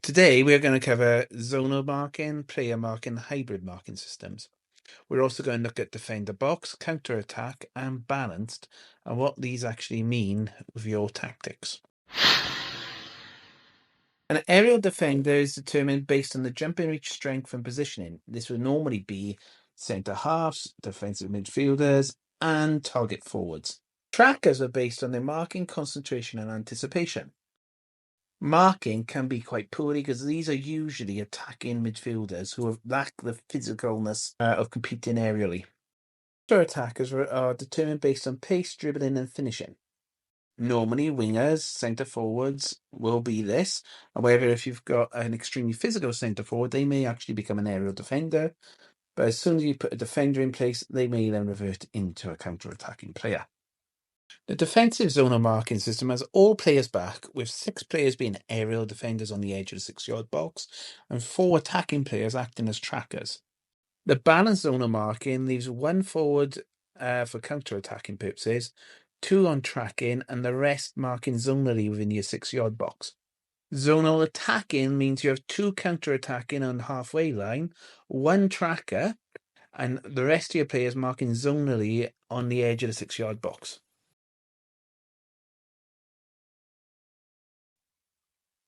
Today, we're going to cover zonal marking, player marking, hybrid marking systems. We're also going to look at defender box, counter attack, and balanced, and what these actually mean with your tactics. An aerial defender is determined based on the jumping reach, strength, and positioning. This would normally be centre halves, defensive midfielders, and target forwards. Trackers are based on their marking, concentration, and anticipation. Marking can be quite poorly because these are usually attacking midfielders who lack the physicalness of competing aerially. Counter attackers are determined based on pace, dribbling, and finishing. Normally, wingers, centre forwards will be this. However, if you've got an extremely physical centre forward, they may actually become an aerial defender. But as soon as you put a defender in place, they may then revert into a counter attacking player. The defensive zonal marking system has all players back, with 6 players being aerial defenders on the edge of the 6-yard box and 4 attacking players acting as trackers. The balanced zonal marking leaves 1 forward for counter-attacking purposes, 2 on tracking, and the rest marking zonally within your 6-yard box. Zonal attacking means you have 2 counter-attacking on the halfway line, 1 tracker, and the rest of your players marking zonally on the edge of the 6-yard box.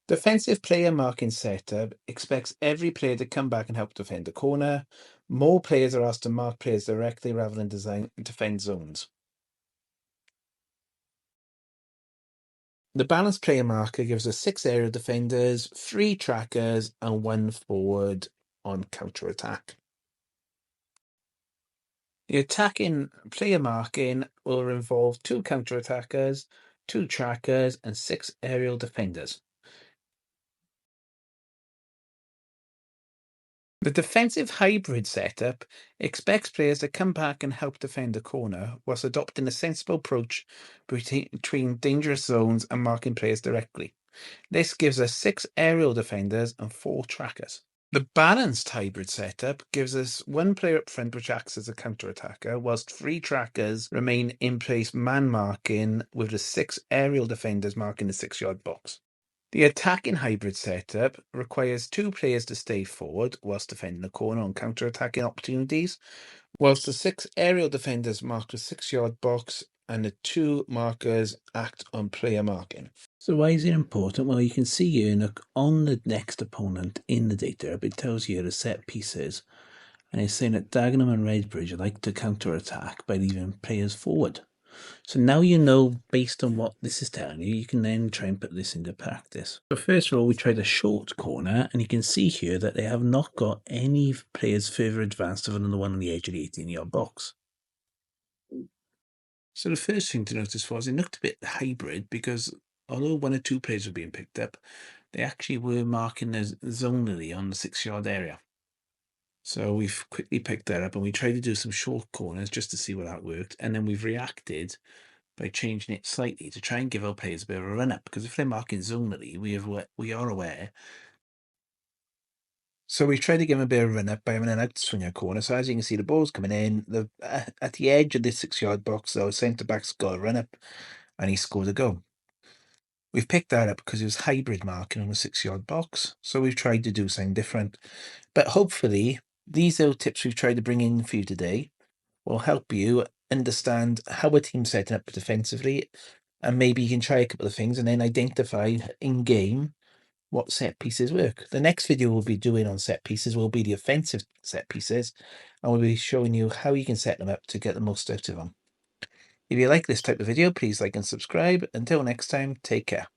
Defensive player marking setup expects every player to come back and help defend a corner. More players are asked to mark players directly rather than defend zones. The balanced player marker gives us 6 aerial defenders, 3 trackers, and 1 forward on counter attack. The attacking player marking will involve 2 counter attackers, 2 trackers, and 6 aerial defenders. The defensive hybrid setup expects players to come back and help defend a corner whilst adopting a sensible approach between dangerous zones and marking players directly. This gives us 6 aerial defenders and 4 trackers. The balanced hybrid setup gives us 1 player up front which acts as a counter-attacker, whilst 3 trackers remain in place man marking with the 6 aerial defenders marking the 6-yard box. The attacking hybrid setup requires 2 players to stay forward whilst defending the corner on counter-attacking opportunities, whilst the 6 aerial defenders mark the 6-yard box and the 2 markers act on player marking. So why is it important? Well, you can see here on the next opponent in the data, it tells you the set pieces, and it's saying that Dagenham and Redbridge like to counter-attack by leaving players forward. So now you know, based on what this is telling you, you can then try and put this into practice. So first of all, we tried a short corner, and you can see here that they have not got any players further advanced other than the one on the edge of the 18-yard box. So the first thing to notice was it looked a bit hybrid because although 1 or 2 players were being picked up, they actually were marking as zonally on the 6-yard area. So we've quickly picked that up and we tried to do some short corners just to see what that worked. And then we've reacted by changing it slightly to try and give our players a bit of a run up, because if they're marking zonally, we are aware. So we've tried to give them a bit of a run up by having an outswinger corner. So as you can see, the ball's coming in. At the edge of the 6-yard box, our centre back's got a run up and he scored a goal. We've picked that up because it was hybrid marking on the 6-yard box. So we've tried to do something different. But hopefully, these little tips we've tried to bring in for you today will help you understand how a team's setting up defensively, and maybe you can try a couple of things and then identify in game what set pieces work. The next video we'll be doing on set pieces will be the offensive set pieces, and we'll be showing you how you can set them up to get the most out of them. If you like this type of video, please like and subscribe. Until next time, take care.